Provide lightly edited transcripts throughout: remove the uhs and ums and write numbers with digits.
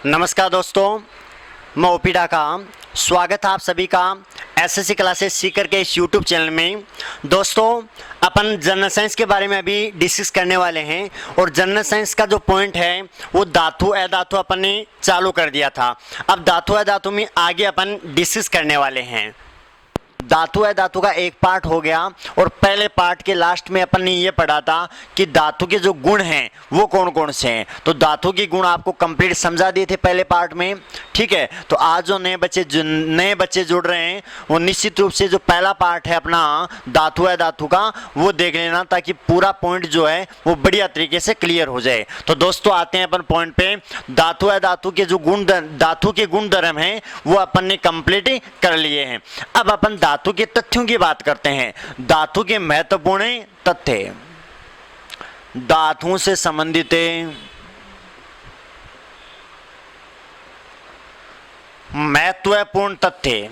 नमस्कार दोस्तों, मैं ओपीडा का स्वागत है आप सभी का एसएससी क्लासेस सीकर के इस यूट्यूब चैनल में। दोस्तों, अपन जनरल साइंस के बारे में अभी डिस्कस करने वाले हैं और जनरल साइंस का जो पॉइंट है वो धातु अधातु अपन ने चालू कर दिया था। अब धातु अधातु में आगे अपन डिस्कस करने वाले हैं। धातु अधातु का एक पार्ट हो गया और पहले पार्ट के लास्ट में अपन ने ये पढ़ा था कि धातु के जो गुण हैं वो कौन कौन से हैं। तो धातु के गुण आपको कंप्लीट समझा दिए थे पहले पार्ट में, ठीक है। तो आज जो नए बच्चे जुड़ रहे हैं वो निश्चित रूप से जो पहला पार्ट है अपना धातु अधातु का वो देख लेना, ताकि पूरा पॉइंट जो है वो बढ़िया तरीके से क्लियर हो जाए। तो दोस्तों आते हैं अपन पॉइंट पे। धातु अधातु के जो धातु के गुण धर्म हैं वो अपन ने कंप्लीट कर लिए हैं। अब अपन धातु के तथ्यों की बात करते हैं। धातु के महत्वपूर्ण तथ्य, धातुओं से संबंधित महत्वपूर्ण तथ्य।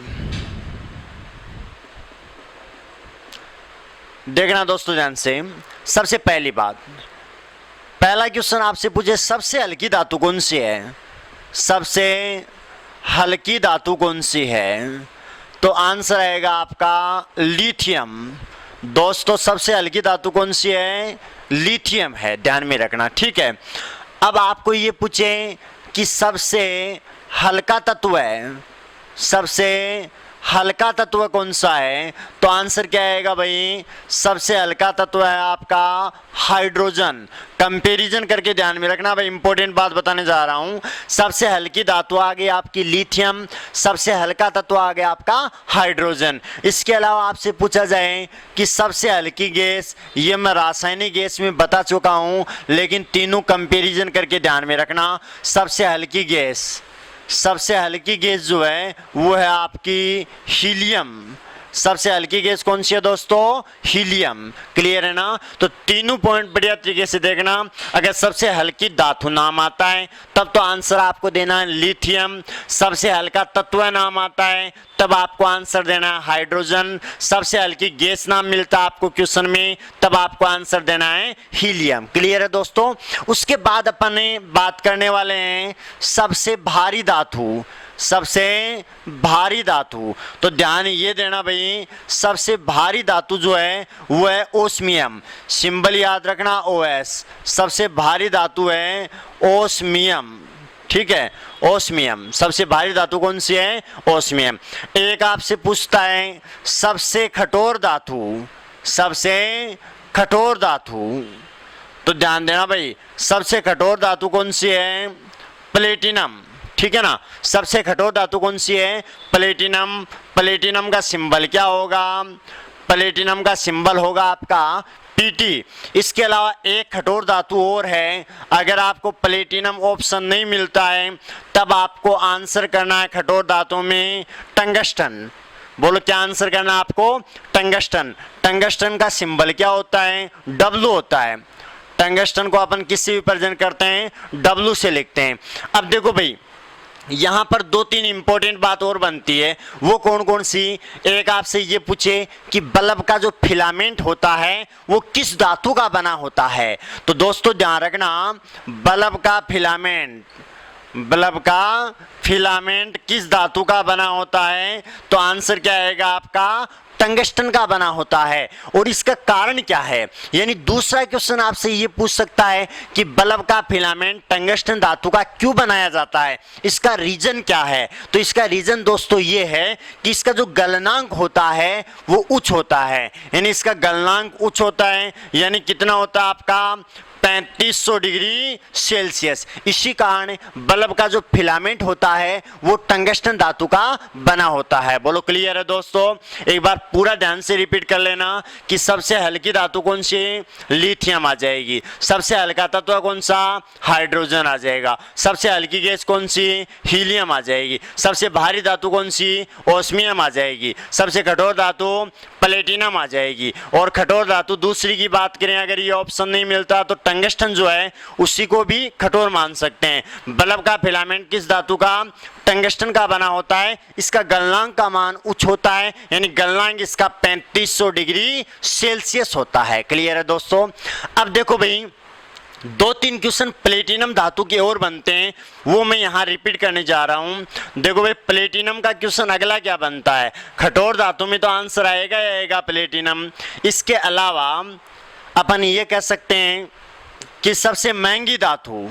देखना दोस्तों ध्यान से। सबसे पहली बात, पहला क्वेश्चन आपसे पूछे सबसे हल्की धातु कौन सी है? सबसे हल्की धातु कौन सी है? तो आंसर आएगा आपका लिथियम। दोस्तों सबसे हल्की धातु कौन सी है? लिथियम है, ध्यान में रखना, ठीक है। अब आपको ये पूछे कि सबसे हल्का तत्व है, सबसे हल्का तत्व कौन सा है? तो आंसर क्या आएगा भाई? सबसे हल्का तत्व है आपका हाइड्रोजन। कंपैरिजन करके ध्यान में रखना भाई, इंपॉर्टेंट बात बताने जा रहा हूं। सबसे हल्की धातु आ गई आपकी लिथियम, सबसे हल्का तत्व आ गया आपका हाइड्रोजन। इसके अलावा आपसे पूछा जाए कि सबसे हल्की गैस, ये मैं रासायनिक गैस में बता चुका हूं, लेकिन तीनों कंपैरिजन करके ध्यान में रखना। सबसे हल्की गैस, सबसे हल्की गैस जो है वो है आपकी हीलियम। सबसे हल्की गैस कौन सी है दोस्तों? हीलियम। क्लियर है ना? तो तीनों पॉइंट बढ़िया तरीके से देखना। अगर सबसे हल्की धातु नाम आता है तब तो आंसर आपको देना है लिथियम। सबसे हल्का तत्व नाम आता है तब आपको आंसर देना है हाइड्रोजन। सबसे हल्की गैस नाम मिलता है आपको क्वेश्चन में तब आपको आंसर देना है हीलियम। क्लियर है दोस्तों? उसके बाद अपन बात करने वाले हैं सबसे भारी धातु। सबसे भारी धातु, तो ध्यान ये देना भाई, सबसे भारी धातु जो है वो है ओस्मियम। सिंबल याद रखना OS। सबसे भारी धातु है ओस्मियम, ठीक है, ओस्मियम। सबसे भारी धातु कौन सी है? ओस्मियम। एक आपसे पूछता है सबसे कठोर धातु, सबसे कठोर धातु, तो ध्यान देना भाई, सबसे कठोर धातु कौन सी है? प्लेटिनम, ठीक है ना। सबसे कठोर धातु कौन सी है? प्लेटिनम। प्लेटिनम का सिंबल क्या होगा? प्लेटिनम का सिंबल होगा आपका PT। इसके अलावा एक कठोर धातु और है, अगर आपको प्लेटिनम ऑप्शन नहीं मिलता है तब आपको आंसर करना है कठोर धातु में टंगस्टन। बोलो क्या आंसर करना है आपको? टंगस्टन। टंगस्टन का सिंबल क्या होता है? W होता है। टंगस्टन को अपन किससे रिप्रेजेंट करते हैं? W से लिखते हैं। अब देखो भाई, यहां पर दो तीन इंपॉर्टेंट बात और बनती है, वो कौन कौन सी? एक आपसे ये पूछे कि बल्ब का जो फिलामेंट होता है वो किस धातु का बना होता है? तो दोस्तों ध्यान रखना, बल्ब का फिलामेंट, बल्ब का फिलामेंट किस धातु का बना होता है? तो आंसर क्या आएगा आपका? टंगस्टन का बना होता है। और इसका कारण क्या है? यानी दूसरा क्वेश्चन आपसे ये पूछ सकता है कि बल्ब का फिलामेंट टंगस्टन धातु का क्यों बनाया जाता है, इसका रीजन क्या है? तो इसका रीजन दोस्तों ये है कि इसका जो गलनांक होता है वो उच्च होता है। यानी इसका गलनांक उच्च होता है, यानी कितना होता है आपका? 3500 डिग्री सेल्सियस। इसी कारण बल्ब का जो फिलामेंट होता है वो टंगस्टन धातु का बना होता है। बोलो क्लियर है दोस्तों? एक बार पूरा ध्यान से रिपीट कर लेना कि सबसे हल्की धातु कौन सी? लिथियम आ जाएगी। सबसे हल्का तत्व कौन सा? हाइड्रोजन आ जाएगा। सबसे हल्की गैस कौन सी? हीलियम आ जाएगी। सबसे भारी धातु कौन सी? ओस्मियम आ जाएगी। सबसे कठोर धातु प्लेटिनम आ जाएगी। और कठोर धातु दूसरी की बात करें, अगर ये ऑप्शन नहीं मिलता तो टंगस्टन जो है उसी को भी कठोर मान सकते हैं। बल्ब का फिलामेंट किस धातु का? टंगस्टन का बना होता है। इसका गलनांक का मान उच्च होता है, यानी गलनांक इसका 3500 डिग्री सेल्सियस होता है। क्लियर है दोस्तों? अब देखो भाई, 2-3 क्वेश्चन प्लेटिनम धातु के और बनते हैं, वो मैं यहाँ रिपीट करने जा रहा हूँ। देखो भाई, प्लेटिनम का क्वेश्चन अगला क्या बनता है, कठोर धातु में तो आंसर आएगा ही आएगा प्लेटिनम। इसके अलावा अपन ये कह सकते हैं कि सबसे महंगी धातु,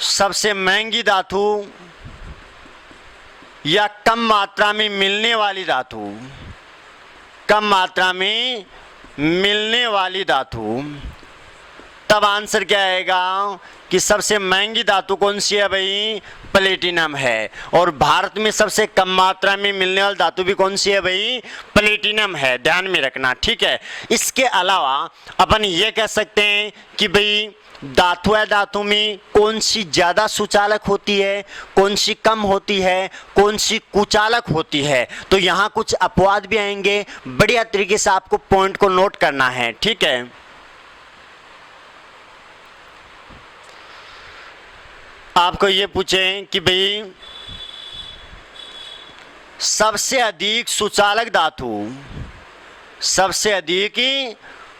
सबसे महंगी धातु या कम मात्रा में मिलने वाली धातु, कम मात्रा में मिलने वाली धातु, तब आंसर क्या आएगा कि सबसे महंगी धातु कौन सी है भाई, प्लेटिनम है। और भारत में सबसे कम मात्रा में मिलने वाली धातु भी कौन सी है भाई, प्लेटिनम है, ध्यान में रखना, ठीक है। इसके अलावा अपन ये कह सकते हैं कि भाई धातु है, धातु में कौन सी ज्यादा सुचालक होती है, कौन सी कम होती है, कौन सी कुचालक होती है। तो यहाँ कुछ अपवाद भी आएंगे, बढ़िया तरीके से आपको पॉइंट को नोट करना है, ठीक है। आपको ये पूछें कि भाई सबसे अधिक सुचालक धातु, सबसे अधिक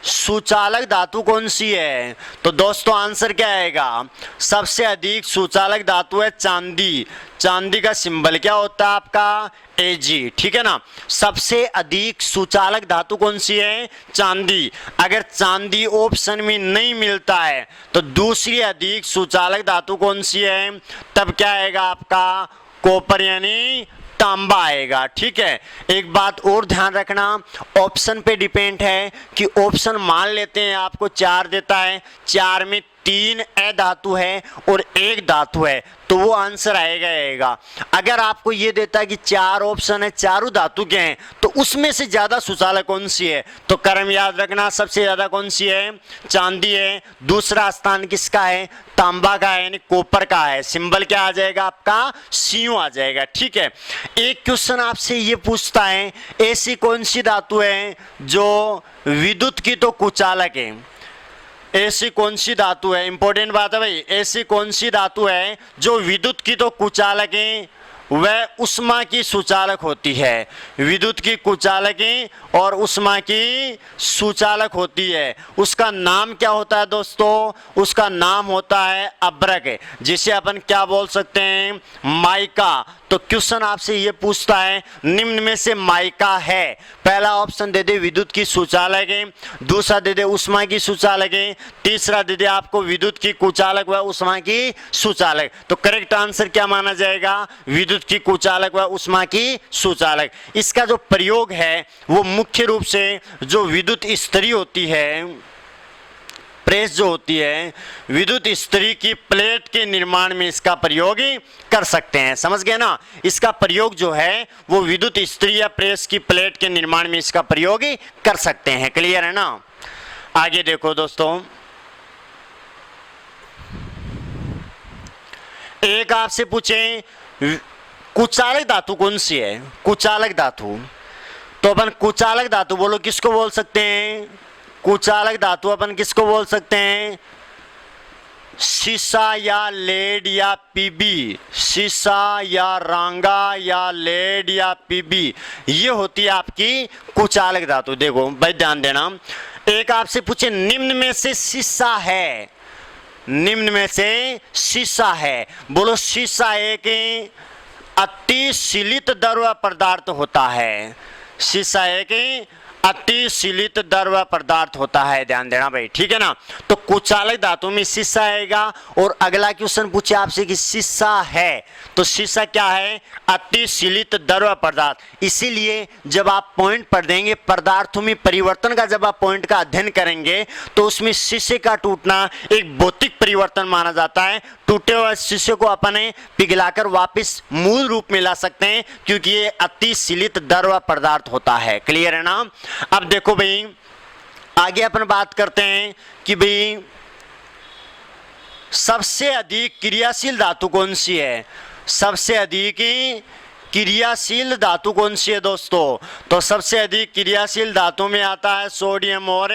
सुचालक धातु कौन सी है, तो दोस्तों आंसर क्या आएगा, सबसे अधिक सुचालक धातु है चांदी। चांदी का सिंबल क्या होता है आपका, Ag, ठीक है ना। सबसे अधिक सुचालक धातु कौन सी है, चांदी। अगर चांदी ऑप्शन में नहीं मिलता है तो दूसरी अधिक सुचालक धातु कौन सी है, तब क्या आएगा आपका, कॉपर यानी तांबा आएगा, ठीक है। एक बात और ध्यान रखना, ऑप्शन पे डिपेंड है कि ऑप्शन मान लेते हैं आपको 4 देता है, 4 में 3 अधातु है और 1 धातु है, तो वो आंसर आएगा। अगर आपको ये देता है कि 4 ऑप्शन है, चारों धातु के हैं, तो उसमें से ज्यादा सुचालक कौन सी है, तो क्रम याद रखना, सबसे ज्यादा कौन सी है, चांदी है। दूसरा स्थान किसका है, तांबा का है, यानी कॉपर का है। सिंबल क्या आ जाएगा आपका, Cu आ जाएगा, ठीक है। एक क्वेश्चन आपसे ये पूछता है, ऐसी कौन सी धातु है जो विद्युत की तो कुचालक है, ऐसी कौन सी धातु है, इंपॉर्टेंट बात है भाई, ऐसी कौन सी धातु है जो विद्युत की तो कुचालक है, वह उष्मा की सुचालक होती है। विद्युत की कुचालक और उष्मा की सुचालक होती है। उसका नाम क्या होता है दोस्तों, उसका नाम होता है अभ्रक, जिसे अपन क्या बोल सकते हैं, माइका। तो क्वेश्चन आपसे ये पूछता है निम्न में से माइका है, पहला ऑप्शन दे दे विद्युत की सुचालक है, दूसरा दे दे उष्मा की सुचालक है, तीसरा दे दे आपको विद्युत की कुचालक व उष्मा की सुचालक। तो करेक्ट आंसर क्या माना जाएगा, विद्युत की कुचालक व उष्मा की सुचालक। इसका जो प्रयोग है वो मुख्य रूप से जो विद्युत इस्त्री होती है, प्रेस जो होती है, विद्युत इस्त्री की प्लेट के निर्माण में इसका प्रयोग कर सकते हैं, समझ गए ना। इसका प्रयोग जो है वो विद्युत इस्त्री या प्रेस की प्लेट के निर्माण में इसका प्रयोग कर सकते हैं, क्लियर है ना। आगे देखो दोस्तों, एक आपसे पूछे कुचालक धातु कौन सी है, कुचालक धातु, तो अपन कुचालक धातु बोलो किसको बोल सकते हैं, कुचालक धातु अपन किसको बोल सकते हैं, शीशा या लेड या पीबी, शीशा या रांगा या लेड या पीबी, ये होती है आपकी कुचालक धातु। देखो भाई ध्यान देना, एक आपसे पूछे निम्न में से शीशा है, निम्न में से शीशा है, बोलो शीशा एक अति सीलित द्रव पदार्थ होता है, शीशा एक अति सीलित द्रव पदार्थ होता है, ध्यान देना भाई, ठीक है ना। तो कुचालक धातु में शीशा आएगा। और अगला क्वेश्चन पूछे आपसे कि शीशा है, तो शीशा क्या है, अति सीलित द्रव पदार्थ। इसीलिए जब आप पॉइंट पढ़ देंगे पदार्थों में परिवर्तन का, जब आप पॉइंट का अध्ययन करेंगे तो उसमें शीशे का टूटना एक भौतिक परिवर्तन माना जाता है। टूटे हुए शीशे को अपने पिघलाकर वापस मूल रूप में ला सकते हैं, क्योंकि ये अति सीलित द्रव पदार्थ होता है, क्लियर है ना। अब देखो भाई आगे अपन बात करते हैं कि भाई सबसे अधिक क्रियाशील धातु कौन सी है, सबसे अधिक क्रियाशील धातु कौन सी है दोस्तों, तो सबसे अधिक क्रियाशील धातु में आता है सोडियम और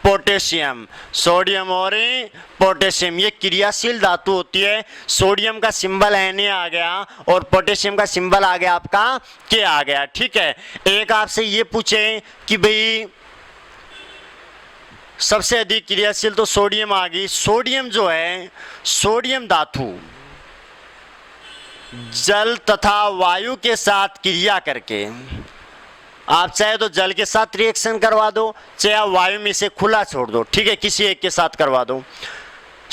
पोटेशियम, सोडियम और पोटेशियम, ये क्रियाशील धातु होती है। सोडियम का सिंबल Na आ गया और पोटेशियम का सिंबल आ गया आपका K आ गया, ठीक है। एक आपसे ये पूछे कि भाई सबसे अधिक क्रियाशील तो सोडियम आ गई। सोडियम जो है, सोडियम धातु जल तथा वायु के साथ क्रिया करके, आप चाहे तो जल के साथ रिएक्शन करवा दो, चाहे आप वायु में से खुला छोड़ दो, ठीक है, किसी एक के साथ करवा दो।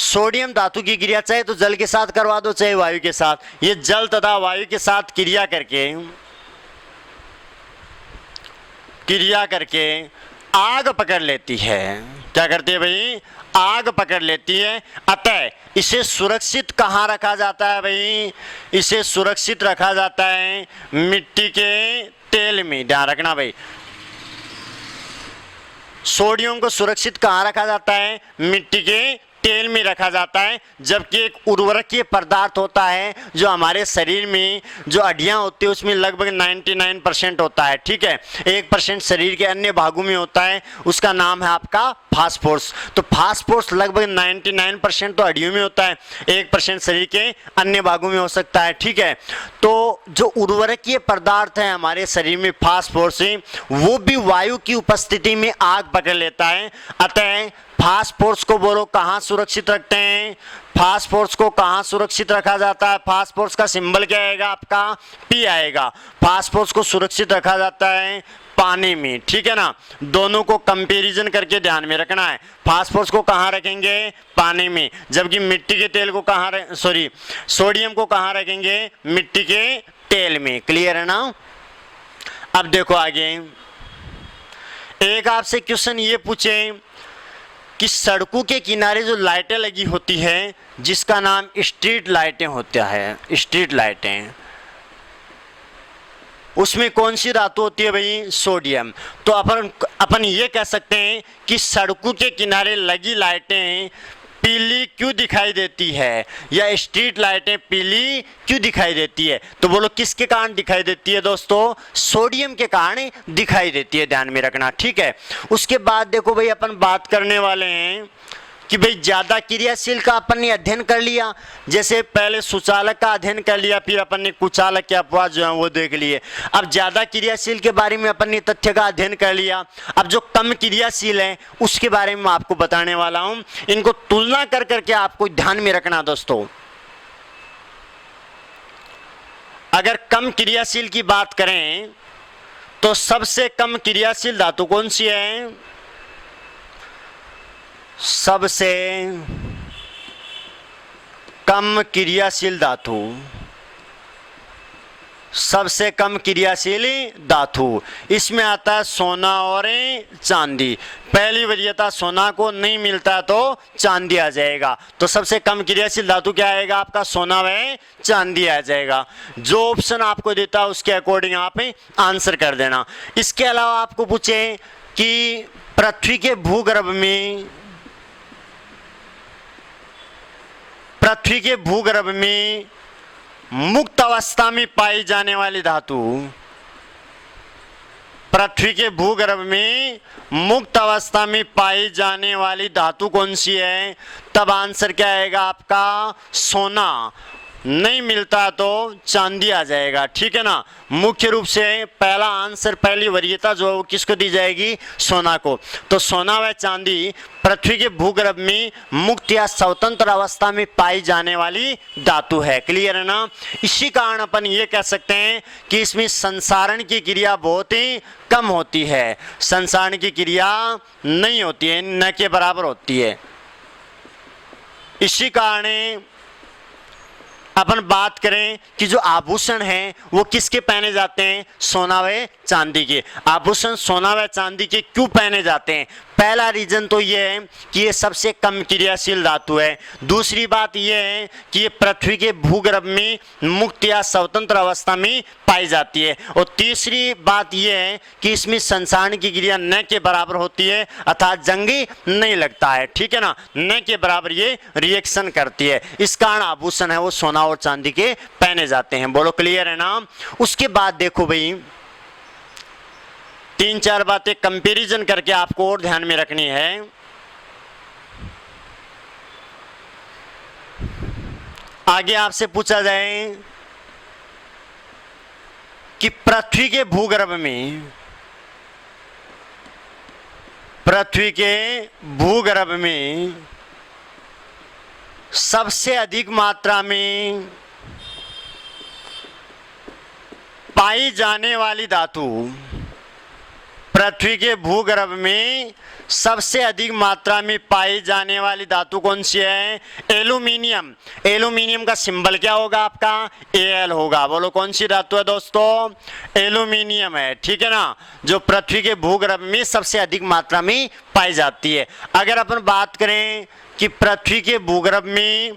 सोडियम धातु की क्रिया चाहे तो जल के साथ करवा दो, चाहे वायु के साथ, ये जल तथा वायु के साथ क्रिया करके आग पकड़ लेती है। क्या करती है भाई? आग पकड़ लेती है। अतः इसे सुरक्षित कहाँ रखा जाता है भाई? इसे सुरक्षित रखा जाता है मिट्टी के तेल में। ध्यान रखना भाई, सोडियम को सुरक्षित कहाँ रखा जाता है? मिट्टी के तेल में रखा जाता है। जबकि एक उर्वरकीय पदार्थ होता है जो हमारे शरीर में जो हड्डियां होती है उसमें लगभग 99% होता है, ठीक है, 1% शरीर के अन्य भागों में होता है, उसका नाम है आपका फास्फोरस। तो फास्फोरस लगभग 99% तो हड्डियों में होता है, 1% शरीर के अन्य भागों में हो सकता है, ठीक है। तो जो उर्वरकीय पदार्थ है हमारे शरीर में फास्फोरस, वो भी वायु की उपस्थिति में आग पकड़ लेता है। अतः फास्फोरस को बोलो कहाँ सुरक्षित रखते हैं? फास्फोरस को कहाँ सुरक्षित रखा जाता है? फास्फोरस का सिंबल क्या आएगा आपका? पी आएगा। फास्फोरस को सुरक्षित रखा जाता है पानी में, ठीक है ना। दोनों को कंपैरिजन करके ध्यान में रखना है। फास्फोरस को कहाँ रखेंगे? पानी में। जबकि मिट्टी के तेल को कहाँ सोडियम को कहाँ रखेंगे? मिट्टी के तेल में। क्लियर है ना? अब देखो आगे, एक आपसे क्वेश्चन ये पूछे कि सड़कों के किनारे जो लाइटें लगी होती है जिसका नाम स्ट्रीट लाइटें होता है, स्ट्रीट लाइटें, उसमें कौन सी धातु होती है भाई? सोडियम। तो अपन ये कह सकते हैं कि सड़कों के किनारे लगी लाइटें पीली क्यों दिखाई देती है, या स्ट्रीट लाइटें पीली क्यों दिखाई देती है? तो बोलो किसके कारण दिखाई देती है दोस्तों? सोडियम के कारण दिखाई देती है, ध्यान में रखना, ठीक है। उसके बाद देखो भाई, अपन बात करने वाले हैं कि भाई ज्यादा क्रियाशील का अपन ने अध्ययन कर लिया। जैसे पहले सुचालक का अध्ययन कर लिया, फिर अपन ने कुचालक के अपवाद जो है वो देख लिए। अब ज्यादा क्रियाशील के बारे में अपन ने तथ्य का अध्ययन कर लिया। अब जो कम क्रियाशील है उसके बारे में मैं आपको बताने वाला हूं। इनको तुलना कर करके आपको ध्यान में रखना दोस्तों। अगर कम क्रियाशील की बात करें तो सबसे कम क्रियाशील धातु कौन सी है? सबसे कम क्रियाशील धातु, सबसे कम क्रियाशील धातु, इसमें आता है सोना और चांदी। पहली वरीयता सोना को नहीं मिलता तो चांदी आ जाएगा। तो सबसे कम क्रियाशील धातु क्या आएगा आपका? सोना व चांदी आ जाएगा। जो ऑप्शन आपको देता है उसके अकॉर्डिंग आप आंसर कर देना। इसके अलावा आपको पूछे कि पृथ्वी के भूगर्भ में मुक्त अवस्था में पाई जाने वाली धातु, पृथ्वी के भूगर्भ में मुक्त अवस्था में पाई जाने वाली धातु कौन सी है? तब आंसर क्या आएगा आपका? सोना। नहीं मिलता तो चांदी आ जाएगा, ठीक है ना। मुख्य रूप से पहला आंसर, पहली वरीयता जो है किसको दी जाएगी? सोना को। तो सोना व चांदी पृथ्वी के भूगर्भ में मुक्त या स्वतंत्र अवस्था में पाई जाने वाली धातु है। क्लियर है ना? इसी कारण अपन ये कह सकते हैं कि इसमें संसारण की क्रिया बहुत ही कम होती है, संसारण की क्रिया नहीं होती है, न के बराबर होती है। इसी कारण अपन बात करें कि जो आभूषण हैं वो किसके पहने जाते हैं? सोना व चांदी के। आभूषण सोना व चांदी के क्यों पहने जाते हैं? पहला रीजन तो ये है कि ये सबसे कम क्रियाशील धातु है। दूसरी बात ये है कि ये पृथ्वी के भूगर्भ में मुक्त या स्वतंत्र अवस्था में पाई जाती है। और तीसरी बात ये है कि इसमें संसारण की क्रिया न के बराबर होती है, अर्थात जंगी नहीं लगता है, ठीक है ना। न के बराबर ये रिएक्शन करती है। इस कारण आभूषण है वो सोना और चांदी के पहने जाते हैं। बोलो क्लियर है ना? उसके बाद देखो भाई, 3-4 बातें कंपैरिजन करके आपको और ध्यान में रखनी है। आगे आपसे पूछा जाए कि पृथ्वी के पृथ्वी के भूगर्भ में सबसे अधिक मात्रा में पाई जाने वाली धातु, पृथ्वी के भूगर्भ में सबसे अधिक मात्रा में पाई जाने वाली धातु कौन सी है? एल्यूमिनियम। एल्यूमिनियम का सिंबल क्या होगा आपका? Al होगा। बोलो कौन सी धातु है दोस्तों? एल्यूमिनियम है, ठीक है ना, जो पृथ्वी के भूगर्भ में सबसे अधिक मात्रा में पाई जाती है। अगर अपन बात करें कि पृथ्वी के भूगर्भ में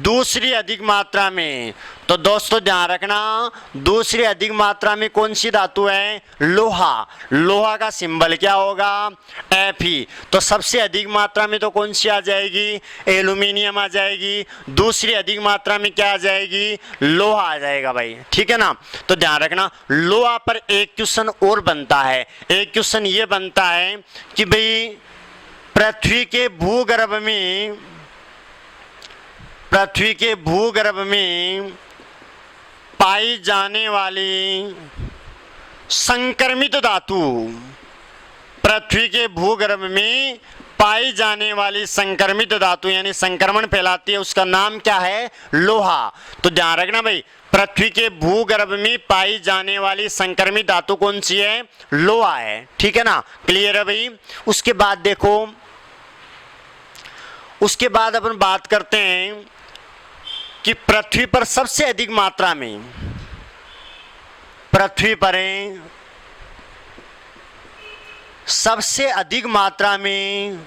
दूसरी अधिक मात्रा में, तो दोस्तों ध्यान रखना, दूसरी अधिक मात्रा में कौन सी धातु है? लोहा। लोहा का सिंबल क्या होगा? Fe। तो सबसे अधिक मात्रा में तो कौन सी आ जाएगी? एल्यूमिनियम आ जाएगी। दूसरी अधिक मात्रा में क्या आ जाएगी? लोहा आ जाएगा भाई, ठीक है ना। तो ध्यान रखना, लोहा पर एक क्वेश्चन और बनता है। एक क्वेश्चन ये बनता है कि भाई पृथ्वी के भूगर्भ में, पृथ्वी के भूगर्भ में पाई जाने वाली संक्रमित धातु, पृथ्वी के भूगर्भ में पाई जाने वाली संक्रमित धातु यानी संक्रमण फैलाती है, उसका नाम क्या है? लोहा। तो ध्यान रखना भाई, पृथ्वी के भूगर्भ में पाई जाने वाली संक्रमित धातु कौन सी है? लोहा है, ठीक है ना। क्लियर है भाई। उसके बाद देखो, उसके बाद अपन बात करते हैं कि पृथ्वी पर सबसे अधिक मात्रा में, पृथ्वी पर सबसे अधिक मात्रा में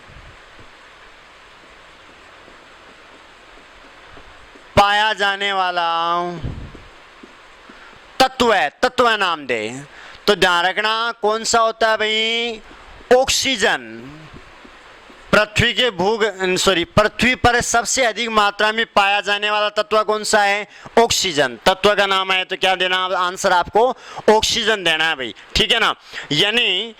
पाया जाने वाला तत्व है, तत्व नाम दे। तो ध्यान रखना कौन सा होता है भाई? ऑक्सीजन। पृथ्वी के पृथ्वी पर सबसे अधिक मात्रा में पाया जाने वाला तत्व कौन सा है? ऑक्सीजन। तत्व का नाम है तो क्या देना आंसर आपको? ऑक्सीजन देना है भाई, ठीक है ना। यानी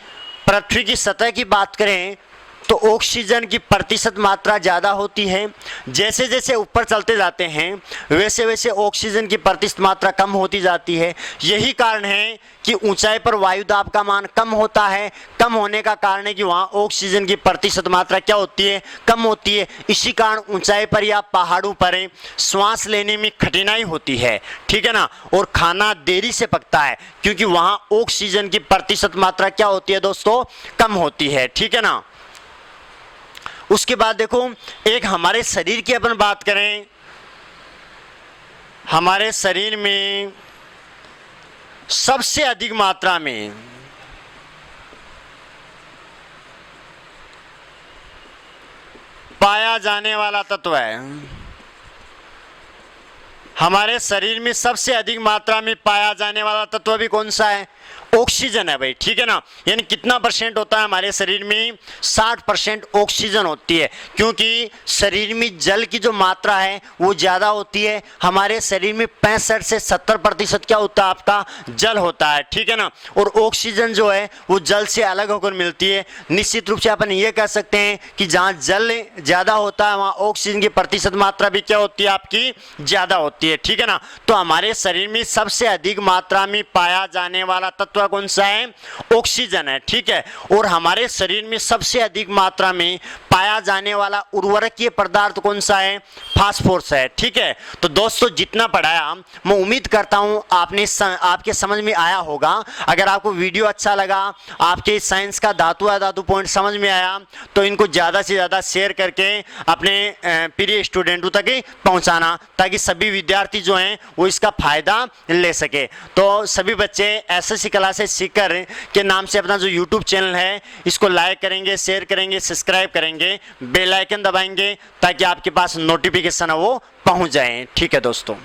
पृथ्वी की सतह की बात करें तो ऑक्सीजन की प्रतिशत मात्रा ज़्यादा होती है। जैसे जैसे ऊपर चलते जाते हैं वैसे वैसे ऑक्सीजन की प्रतिशत मात्रा कम होती जाती है। यही कारण है कि ऊंचाई पर वायु दाब का मान कम होता है। कम होने का कारण है कि वहाँ ऑक्सीजन की प्रतिशत मात्रा क्या होती है? कम होती है। इसी कारण ऊंचाई पर या पहाड़ों पर श्वास लेने में कठिनाई होती है, ठीक है ना। और खाना देरी से पकता है क्योंकि वहाँ ऑक्सीजन की प्रतिशत मात्रा क्या होती है दोस्तों? कम होती है, ठीक है ना। उसके बाद देखो, एक हमारे शरीर की अपन बात करें, हमारे शरीर में सबसे अधिक मात्रा में पाया जाने वाला तत्व है, हमारे शरीर में सबसे अधिक मात्रा में पाया जाने वाला तत्व भी कौन सा है? ऑक्सीजन है भाई, ठीक है ना। यानी कितना परसेंट होता है हमारे शरीर में? 60% ऑक्सीजन होती है, क्योंकि शरीर में जल की जो मात्रा है वो ज़्यादा होती है। हमारे शरीर में 65 से 70% क्या होता है आपका? जल होता है, ठीक है ना। और ऑक्सीजन जो है वो जल से अलग होकर मिलती है। निश्चित रूप से अपन ये कह सकते हैं कि जहाँ जल ज़्यादा होता है वहाँ ऑक्सीजन की प्रतिशत मात्रा भी क्या होती है आपकी? ज़्यादा होती है, ठीक है ना। तो हमारे शरीर में सबसे अधिक मात्रा में पाया जाने वाला तत्व कौन सा है? ऑक्सीजन है, ठीक है। और हमारे शरीर में सबसे अधिक मात्रा में पाया जाने वाला उर्वरकीय पदार्थ कौन सा है? फास्फोरस है, ठीक है। तो दोस्तों जितना पढ़ाया मैं उम्मीद करता हूं आपके समझ में आया होगा। अगर आपको वीडियो अच्छा लगा, आपके साइंस का धातु पॉइंट समझ में आया तो इनको ज़्यादा से ज़्यादा शेयर करके अपने प्रिय स्टूडेंटों तक पहुंचाना, ताकि सभी विद्यार्थी जो हैं वो इसका फायदा ले सके। तो सभी बच्चे एसएससी क्लासेस सीकर के नाम से अपना जो यूट्यूब चैनल है इसको लाइक करेंगे, शेयर करेंगे, सब्सक्राइब करेंगे, बेल आइकन दबाएंगे ताकि आपके पास नोटिफिकेशन है वो पहुंच जाए, ठीक है दोस्तों।